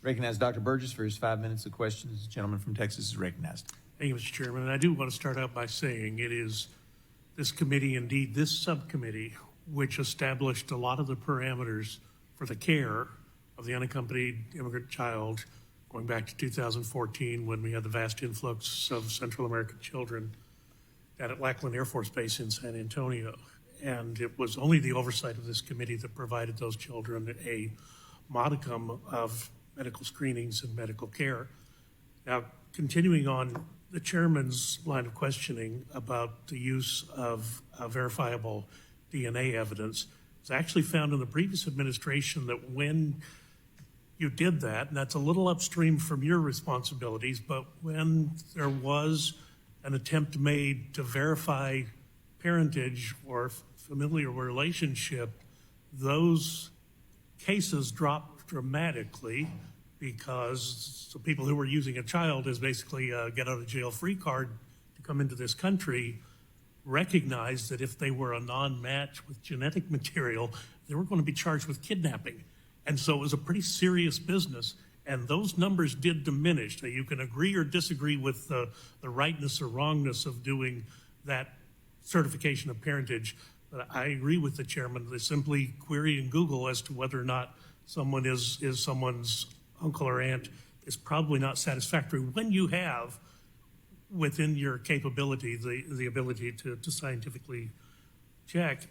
Recognize Dr. Burgess for his 5 minutes of questions. The gentleman from Texas is recognized. Thank you, Mr. Chairman. And I do want to start out by saying it is this committee, indeed this subcommittee, which established a lot of the parameters for the care of the unaccompanied immigrant child going back to 2014 when we had the vast influx of Central American children at Lackland Air Force Base in San Antonio. And it was only the oversight of this committee that provided those children a modicum of medical screenings and medical care. Now, continuing on the chairman's line of questioning about the use of verifiable DNA evidence, it's actually found in the previous administration that when you did that, and that's a little upstream from your responsibilities, but when there was an attempt made to verify parentage or familial relationship, those cases dropped dramatically because the people who were using a child as basically a get out of jail free card to come into this country recognized that if they were a non-match with genetic material, they were going to be charged with kidnapping. And so it was a pretty serious business, and those numbers did diminish. Now, you can agree or disagree with the rightness or wrongness of doing that certification of parentage, but I agree with the chairman that simply querying Google as to whether or not someone is someone's uncle or aunt is probably not satisfactory when you have within your capability the ability to scientifically check.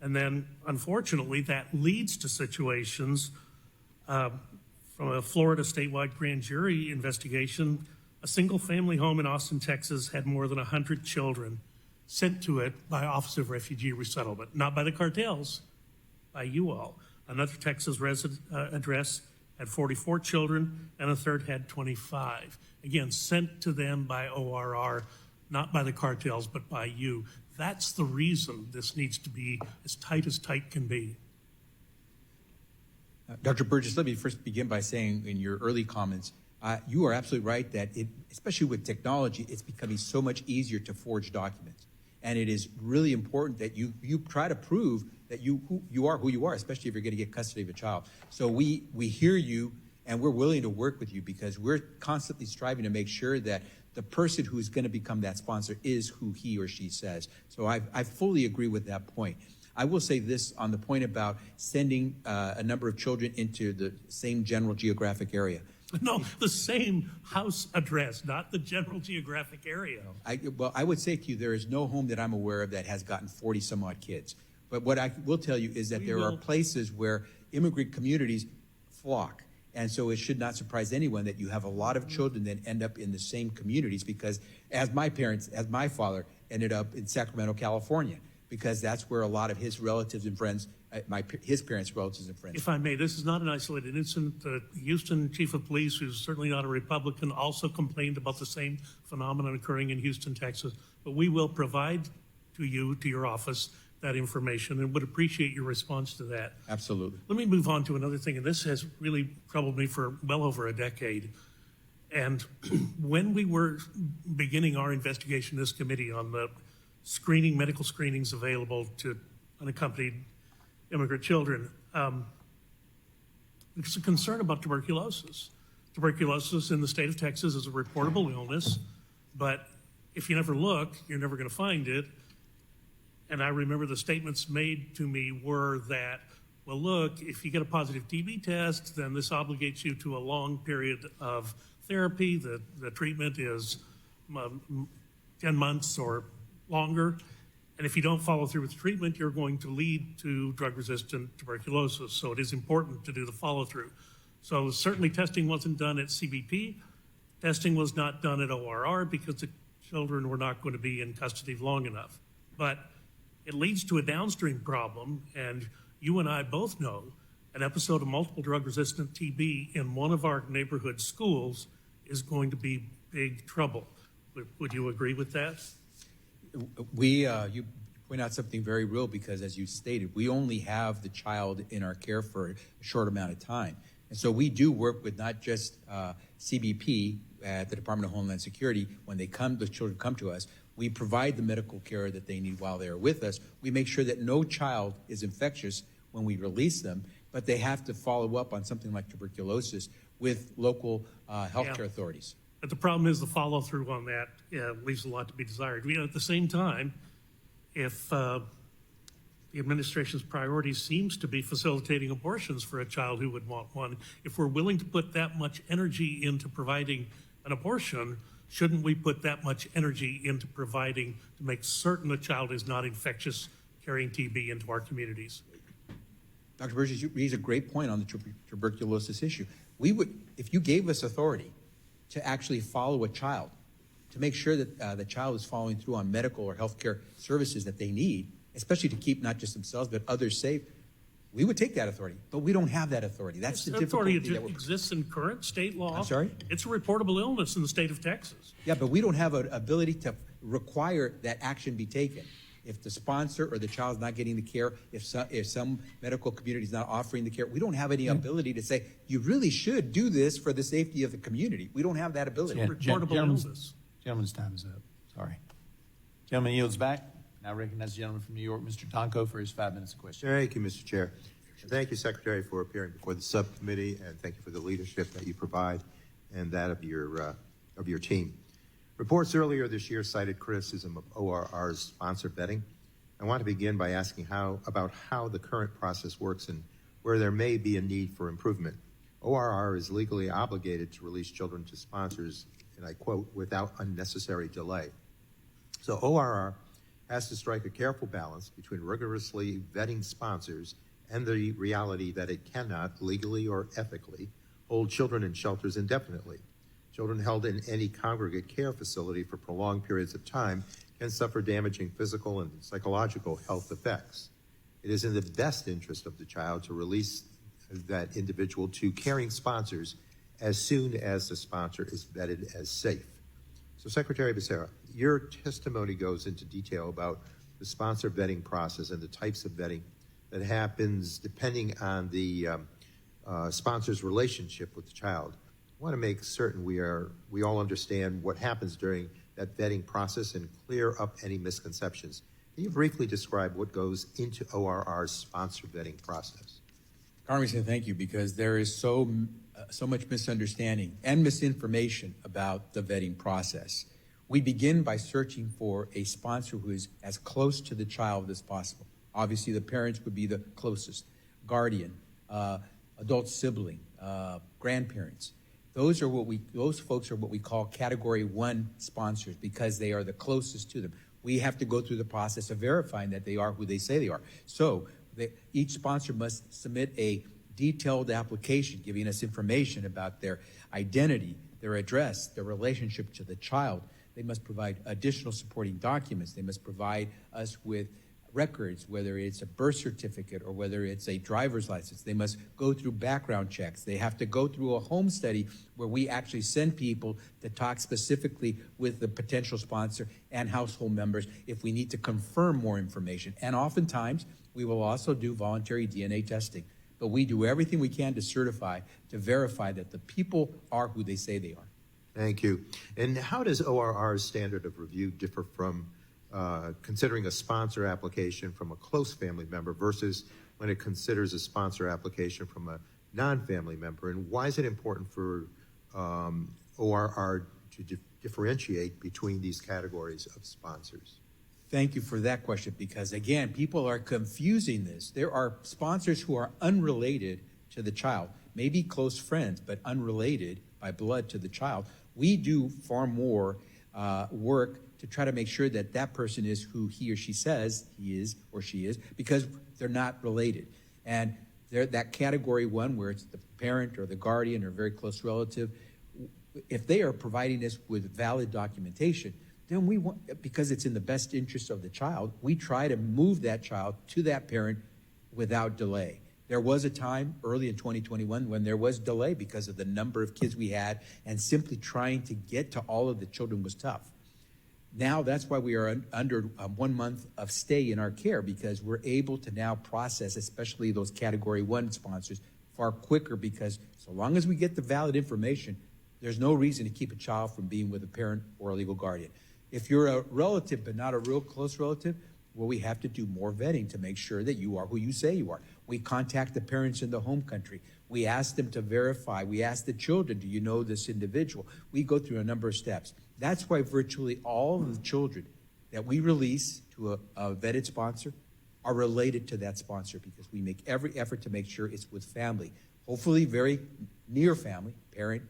And then, unfortunately, that leads to situations from a Florida statewide grand jury investigation. A single family home in Austin, Texas had more than 100 children sent to it by Office of Refugee Resettlement, not by the cartels, by you all. Another Texas address had 44 children, and a third had 25. Again, sent to them by ORR, not by the cartels, but by you. That's the reason this needs to be as tight can be. Dr. Burgess, let me first begin by saying in your early comments, you are absolutely right that especially with technology, it's becoming so much easier to forge documents. And it is really important that you try to prove that you are who you are, especially if you're going to get custody of a child. So we hear you, and we're willing to work with you because we're constantly striving to make sure that the person who is going to become that sponsor is who he or she says. So I fully agree with that point. I will say this on the point about sending a number of children into the same general geographic area. No, the same house address, not the general geographic area. Well, I would say to you, there is no home that I'm aware of that has gotten 40 some odd kids. But what I will tell you is that there are places where immigrant communities flock. And so it should not surprise anyone that you have a lot of children that end up in the same communities because as my father ended up in Sacramento, California, because that's where a lot of his relatives and friends, his parents' relatives and friends. If I may, this is not an isolated incident. The Houston chief of police, who's certainly not a Republican, also complained about the same phenomenon occurring in Houston, Texas. But we will provide to you, to your office, that information and would appreciate your response to that. Absolutely. Let me move on to another thing, and this has really troubled me for well over a decade. And when we were beginning our investigation, this committee, on the medical screenings available to unaccompanied immigrant children, there's a concern about tuberculosis. Tuberculosis in the state of Texas is a reportable illness, but if you never look, you're never going to find it. And I remember the statements made to me were that, well, look, if you get a positive TB test, then this obligates you to a long period of therapy. The treatment is 10 months or longer. And if you don't follow through with treatment, you're going to lead to drug-resistant tuberculosis. So it is important to do the follow-through. So certainly testing wasn't done at CBP. Testing was not done at ORR because the children were not going to be in custody long enough. But it leads to a downstream problem, and you and I both know an episode of multiple drug-resistant TB in one of our neighborhood schools is going to be big trouble. Would you agree with that? You point out something very real because, as you stated, we only have the child in our care for a short amount of time. And so we do work with not just CBP at the Department of Homeland Security. When the children come to us, we provide the medical care that they need while they're with us. We make sure that no child is infectious when we release them, but they have to follow up on something like tuberculosis with local healthcare Yeah. authorities. But the problem is the follow-through on that leaves a lot to be desired. At the same time, if the administration's priority seems to be facilitating abortions for a child who would want one, if we're willing to put that much energy into providing an abortion, shouldn't we put that much energy into providing to make certain a child is not infectious, carrying TB into our communities? Dr. Burgess, you raise a great point on the tuberculosis issue. We would, if you gave us authority to actually follow a child, to make sure that the child is following through on medical or healthcare services that they need, especially to keep not just themselves but others safe, we would take that authority. But we don't have that authority. That's the authority difficulty that we're. exists in current state law. I'm sorry? It's a reportable illness in the state of Texas. Yeah, but we don't have an ability to require that action be taken. If the sponsor or the child is not getting the care, if some medical community is not offering the care, we don't have any ability to say, you really should do this for the safety of the community. We don't have that ability. Yeah. Reportable illness. Gentleman's time is up. Sorry. Gentleman yields back. Now recognize the gentleman from New York, Mr. Tonko, for his 5 minutes of question. Thank you, Mr. Chair. And thank you, Secretary, for appearing before the subcommittee, and thank you for the leadership that you provide and that of your team. Reports earlier this year cited criticism of ORR's sponsor vetting. I want to begin by asking about how the current process works and where there may be a need for improvement. ORR is legally obligated to release children to sponsors, and I quote, without unnecessary delay. So ORR has to strike a careful balance between rigorously vetting sponsors and the reality that it cannot, legally or ethically, hold children in shelters indefinitely. Children held in any congregate care facility for prolonged periods of time can suffer damaging physical and psychological health effects. It is in the best interest of the child to release that individual to caring sponsors as soon as the sponsor is vetted as safe. So, Secretary Becerra, your testimony goes into detail about the sponsor vetting process and the types of vetting that happens depending on the sponsor's relationship with the child. I want to make certain we all understand what happens during that vetting process and clear up any misconceptions. Can you briefly describe what goes into ORR's sponsor vetting process? Congressman, thank you, because there is so much misunderstanding and misinformation about the vetting process. We begin by searching for a sponsor who is as close to the child as possible. Obviously, the parents would be the closest, guardian, adult sibling, grandparents. Those folks are what we call Category 1 sponsors because they are the closest to them. We have to go through the process of verifying that they are who they say they are. So each sponsor must submit a detailed application giving us information about their identity, their address, their relationship to the child. They must provide additional supporting documents. They must provide us with records, whether it's a birth certificate or whether it's a driver's license. They must go through background checks. They have to go through a home study where we actually send people to talk specifically with the potential sponsor and household members if we need to confirm more information. And oftentimes, we will also do voluntary DNA testing. But we do everything we can to certify, to verify that the people are who they say they are. Thank you. And how does ORR's standard of review differ from considering a sponsor application from a close family member versus when it considers a sponsor application from a non-family member? And why is it important for ORR to differentiate between these categories of sponsors? Thank you for that question, because again, people are confusing this. There are sponsors who are unrelated to the child, maybe close friends, but unrelated by blood to the child. We do far more work to try to make sure that that person is who he or she says he is or she is, because they're not related. And they're that Category 1, where it's the parent or the guardian or very close relative, if they are providing us with valid documentation, then we want, because it's in the best interest of the child, we try to move that child to that parent without delay. There was a time early in 2021 when there was delay because of the number of kids we had, and simply trying to get to all of the children was tough. Now that's why we are under 1 month of stay in our care, because we're able to now process, especially those Category 1 sponsors, far quicker, because so long as we get the valid information, there's no reason to keep a child from being with a parent or a legal guardian. If you're a relative but not a real close relative, well, we have to do more vetting to make sure that you are who you say you are. We contact the parents in the home country. We ask them to verify. We ask the children, do you know this individual? We go through a number of steps. That's why virtually all of the children that we release to a vetted sponsor are related to that sponsor, because we make every effort to make sure it's with family. Hopefully very near family, parent,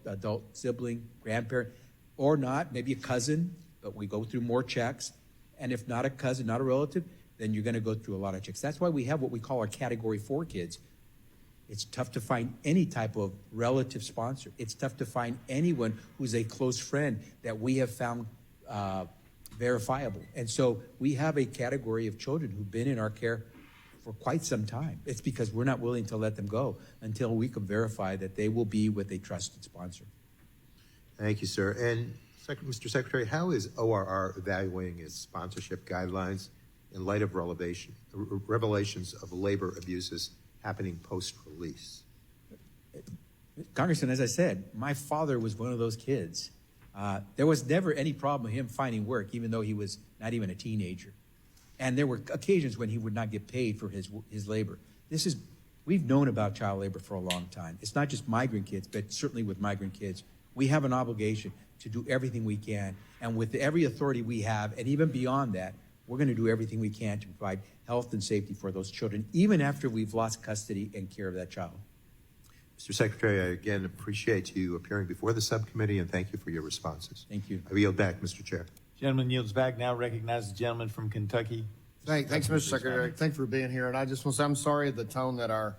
adult sibling, grandparent, or not, maybe a cousin, but we go through more checks. And if not a cousin, not a relative, then you're gonna go through a lot of checks. That's why we have what we call our Category 4 kids. It's tough to find any type of relative sponsor. It's tough to find anyone who's a close friend that we have found verifiable. And so we have a category of children who've been in our care for quite some time. It's because we're not willing to let them go until we can verify that they will be with a trusted sponsor. Thank you, sir. And Mr. Secretary, how is ORR evaluating its sponsorship guidelines in light of revelations of labor abuses happening post-release? Congressman, as I said, my father was one of those kids. There was never any problem with him finding work, even though he was not even a teenager. And there were occasions when he would not get paid for his labor. We've known about child labor for a long time. It's not just migrant kids, but certainly with migrant kids, we have an obligation to do everything we can. And with every authority we have, and even beyond that, we're going to do everything we can to provide health and safety for those children, even after we've lost custody and care of that child. Mr. Secretary, I again appreciate you appearing before the subcommittee, and thank you for your responses. Thank you. I yield back, Mr. Chair. Gentleman yields back. Now recognize the gentleman from Kentucky. Thanks, Mr. Secretary. Thank you for being here. And I just want to say I'm sorry the tone that our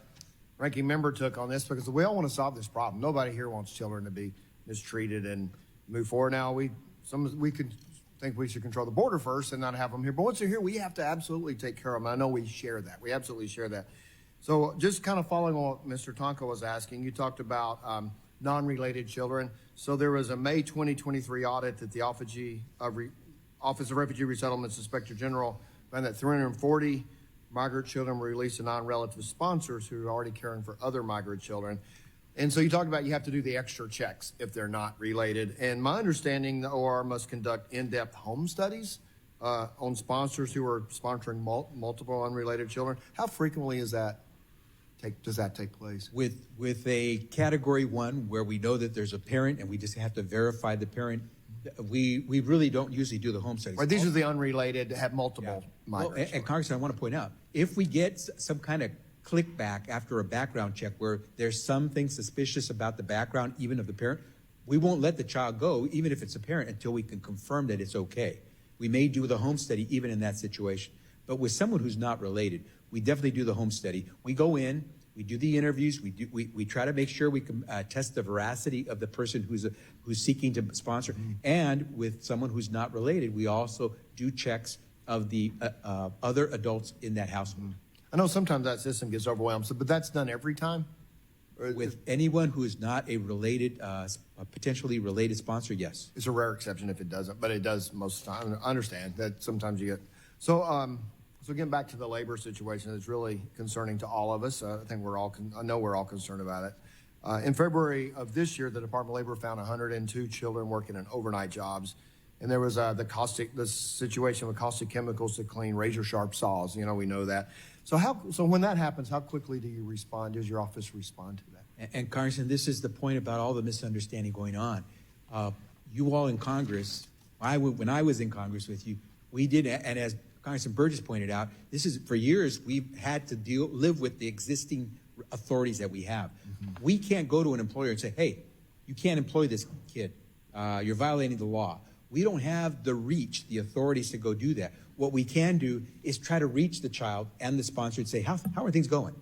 ranking member took on this, because we all want to solve this problem. Nobody here wants children to be mistreated and move forward. Now, we could think we should control the border first and not have them here. But once they're here, we have to absolutely take care of them. I know we share that. We absolutely share that. So just kind of following on what Mr. Tonko was asking, you talked about non-related children. So there was a May 2023 audit that the Office of Refugee Resettlement's Inspector General found that 340 migrant children were released to non-relative sponsors who are already caring for other migrant children. And so you talked about you have to do the extra checks if they're not related. And my understanding, the OR must conduct in-depth home studies on sponsors who are sponsoring multiple unrelated children. How frequently does that take place? With a Category 1, where we know that there's a parent and we just have to verify the parent, we really don't usually do the home studies. Right, these are the unrelated that have multiple Well, migrants. and Congressman, I want to point out, if we get some kind of click back after a background check where there's something suspicious about the background, even of the parent, we won't let the child go, even if it's a parent, until we can confirm that it's okay. We may do the home study even in that situation. But with someone who's not related, we definitely do the home study. We go in, we do the interviews, we try to make sure we can test the veracity of the person who's seeking to sponsor. Mm-hmm. And with someone who's not related, we also do checks of the other adults in that household. Mm-hmm. I know sometimes that system gets overwhelmed, but that's done every time? With anyone who is not a related, a potentially related sponsor, yes. It's a rare exception if it doesn't, but it does most of the time. I understand that sometimes you get. So getting back to the labor situation, it's really concerning to all of us. I know we're all concerned about it. In February of this year, the Department of Labor found 102 children working in overnight jobs. And there was the situation with caustic chemicals to clean razor sharp saws. You know, we know that. So when that happens, how quickly do you respond? Does your office respond to that? And Congressman, this is the point about all the misunderstanding going on. You all in Congress, when I was in Congress with you, we did, and as Congressman Burgess pointed out, this is, for years, we've had to live with the existing authorities that we have. Mm-hmm. We can't go to an employer and say, hey, you can't employ this kid. You're violating the law. We don't have the reach, the authorities to go do that. What we can do is try to reach the child and the sponsor and say, how are things going?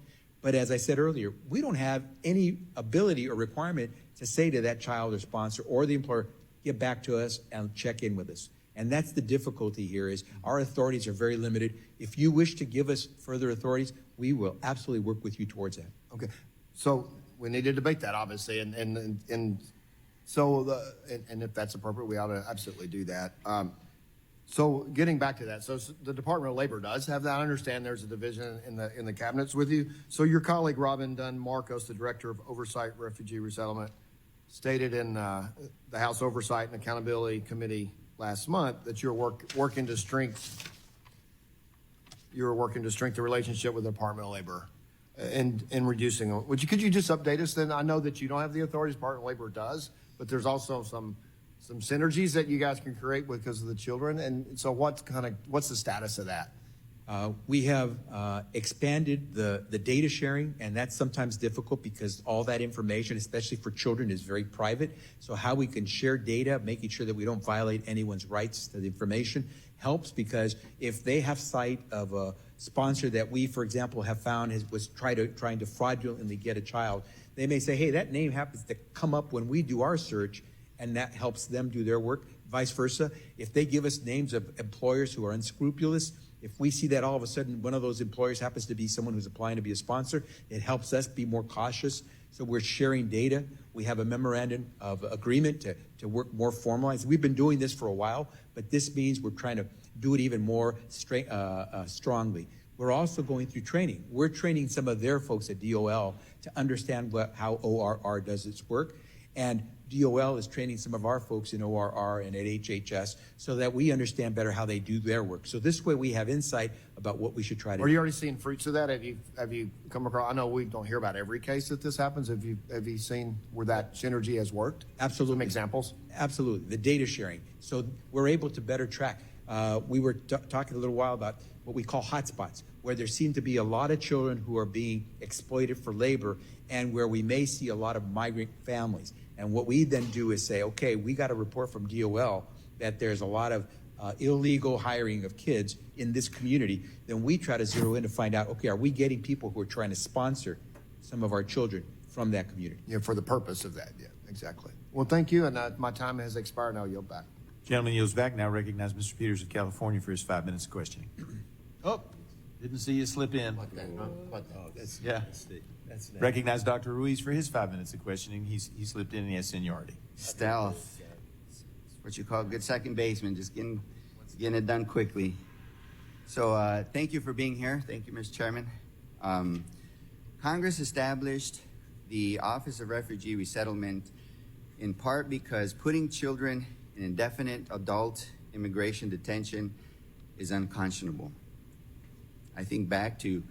But as I said earlier, we don't have any ability or requirement to say to that child or sponsor or the employer, get back to us and check in with us. And that's the difficulty here, is our authorities are very limited. If you wish to give us further authorities, we will absolutely work with you towards that. Okay. So we need to debate that, obviously, and if that's appropriate, we ought to absolutely do that. So getting back to that, so the Department of Labor does have that. I understand there's a division in the cabinets with you. So your colleague Robin Dunn Marcos, the Director of Oversight Refugee Resettlement, stated in the House Oversight and Accountability Committee last month that you're working to strengthen you're working to strengthen the relationship with the Department of Labor and reducing them. Could you just update us then? I know that you don't have the authorities, Department of Labor does, but there's also some synergies that you guys can create because of the children. And so what's the status of that? We have expanded the data sharing, and that's sometimes difficult because all that information, especially for children, is very private. So how we can share data, making sure that we don't violate anyone's rights to the information, helps, because if they have sight of a sponsor that we, for example, have found was trying to fraudulently get a child, they may say, hey, that name happens to come up when we do our search, and that helps them do their work. Vice versa, if they give us names of employers who are unscrupulous, if we see that all of a sudden one of those employers happens to be someone who's applying to be a sponsor, it helps us be more cautious. So we're sharing data. We have a memorandum of agreement to work more formalized. We've been doing this for a while, but this means we're trying to do it even more strongly. We're also going through training. We're training some of their folks at DOL to understand how ORR does its work. And DOL is training some of our folks in ORR and at HHS so that we understand better how they do their work. So this way we have insight about what we should try to do. Are you already seeing fruits of that? Have you come across, I know we don't hear about every case that this happens. Have you seen where that synergy has worked? Absolutely. Some examples? Absolutely. The data sharing. So we're able to better track. We were talking a little while about what we call hotspots, where there seem to be a lot of children who are being exploited for labor and where we may see a lot of migrant families. And what we then do is say, okay, we got a report from DOL that there's a lot of illegal hiring of kids in this community. Then we try to zero in to find out, okay, are we getting people who are trying to sponsor some of our children from that community? Yeah, for the purpose of that. Yeah, exactly. Well, thank you. And my time has expired. Now yield back. Gentleman yields back. Now recognize Mr. Peters of California for his 5 minutes of questioning. Oh, didn't see you slip in. Yeah. Recognize Dr. Ruiz for his 5 minutes of questioning. He slipped in and he has seniority. Stealth. What you call a good second baseman, just getting it done quickly. So thank you for being here. Thank you, Mr. Chairman. Congress established the Office of Refugee Resettlement in part because putting children in indefinite adult immigration detention is unconscionable. I think back to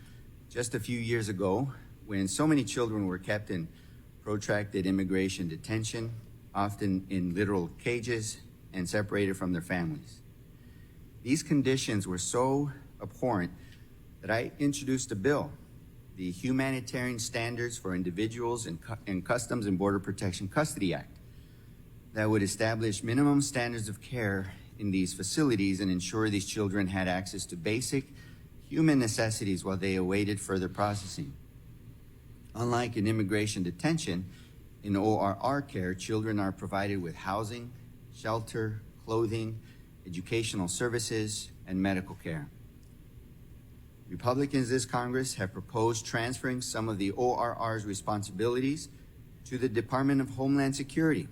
just a few years ago when so many children were kept in protracted immigration detention, often in literal cages and separated from their families. These conditions were so abhorrent that I introduced a bill, the Humanitarian Standards for Individuals in Customs and Border Protection Custody Act, that would establish minimum standards of care in these facilities and ensure these children had access to basic human necessities while they awaited further processing. Unlike in immigration detention, in ORR care, children are provided with housing, shelter, clothing, educational services, and medical care. Republicans this Congress have proposed transferring some of the ORR's responsibilities to the Department of Homeland Security,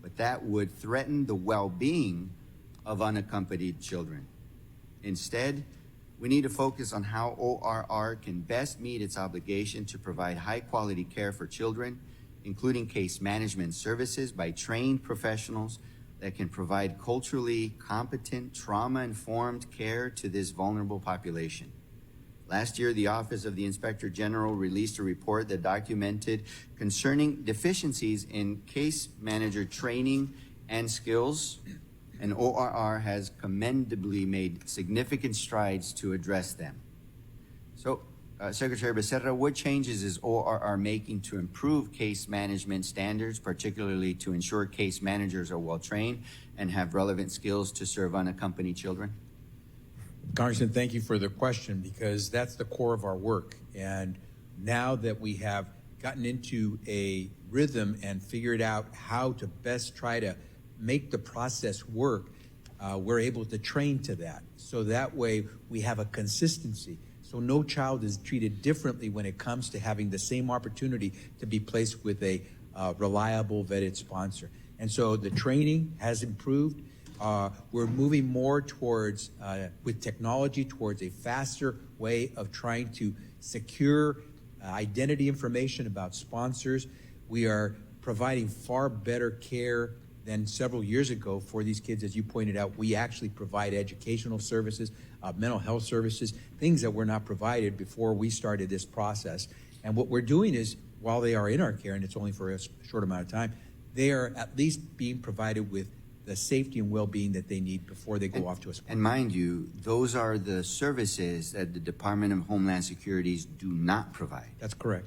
but that would threaten the well-being of unaccompanied children. Instead, we need to focus on how ORR can best meet its obligation to provide high-quality care for children, including case management services by trained professionals that can provide culturally competent, trauma-informed care to this vulnerable population. Last year, the Office of the Inspector General released a report that documented concerning deficiencies in case manager training and skills, and ORR has commendably made significant strides to address them. So, Secretary Becerra, what changes is ORR making to improve case management standards, particularly to ensure case managers are well-trained and have relevant skills to serve unaccompanied children? Congressman, thank you for the question, because that's the core of our work. And now that we have gotten into a rhythm and figured out how to best try to make the process work, we're able to train to that. So that way we have a consistency. So no child is treated differently when it comes to having the same opportunity to be placed with a reliable, vetted sponsor. And so the training has improved. We're moving more towards, with technology, towards a faster way of trying to secure identity information about sponsors. We are providing far better care than several years ago for these kids. As you pointed out, we actually provide educational services, mental health services, things that were not provided before we started this process. And what we're doing is, while they are in our care, and it's only for a short amount of time, they are at least being provided with the safety and well-being that they need before they go off to a school. And mind you, those are the services that the Department of Homeland Securities do not provide. That's correct.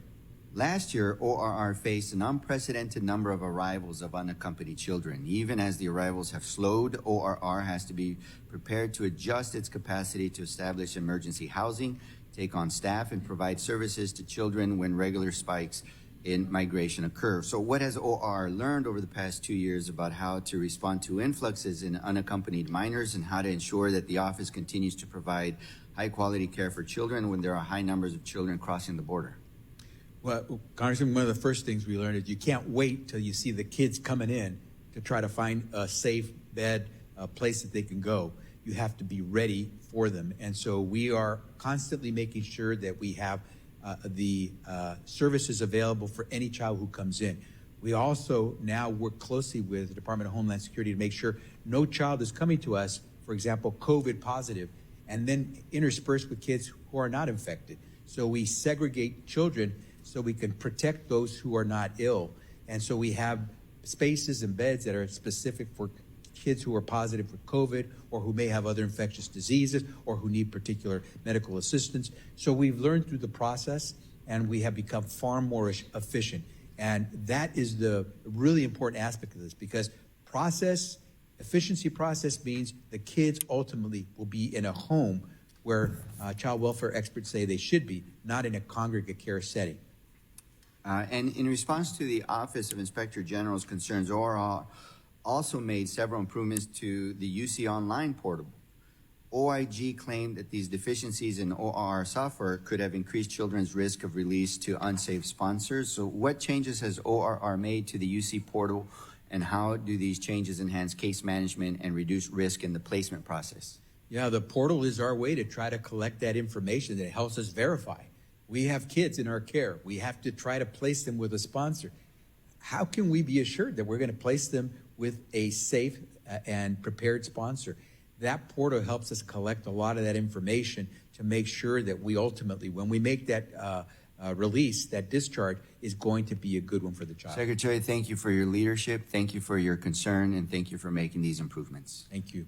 Last year, ORR faced an unprecedented number of arrivals of unaccompanied children. Even as the arrivals have slowed, ORR has to be prepared to adjust its capacity to establish emergency housing, take on staff, and provide services to children when regular spikes in migration occur. So what has ORR learned over the past 2 years about how to respond to influxes in unaccompanied minors and how to ensure that the office continues to provide high-quality care for children when there are high numbers of children crossing the border? Well, Congressman, one of the first things we learned is you can't wait till you see the kids coming in to try to find a safe bed, a place that they can go. You have to be ready for them. And so we are constantly making sure that we have the services available for any child who comes in. We also now work closely with the Department of Homeland Security to make sure no child is coming to us, for example, COVID positive, and then interspersed with kids who are not infected. So we segregate children so we can protect those who are not ill. And so we have spaces and beds that are specific for kids who are positive for COVID or who may have other infectious diseases or who need particular medical assistance. So we've learned through the process and we have become far more efficient. And that is the really important aspect of this, because efficiency process means the kids ultimately will be in a home where child welfare experts say they should be, not in a congregate care setting. And in response to the Office of Inspector General's concerns, ORR also made several improvements to the UC Online portal. OIG claimed that these deficiencies in ORR software could have increased children's risk of release to unsafe sponsors. So what changes has ORR made to the UC portal, and how do these changes enhance case management and reduce risk in the placement process? Yeah, the portal is our way to try to collect that information that helps us verify. We have kids in our care. We have to try to place them with a sponsor. How can we be assured that we're going to place them with a safe and prepared sponsor? That portal helps us collect a lot of that information to make sure that we ultimately, when we make that release, that discharge is going to be a good one for the child. Secretary, thank you for your leadership, thank you for your concern, and thank you for making these improvements. Thank you.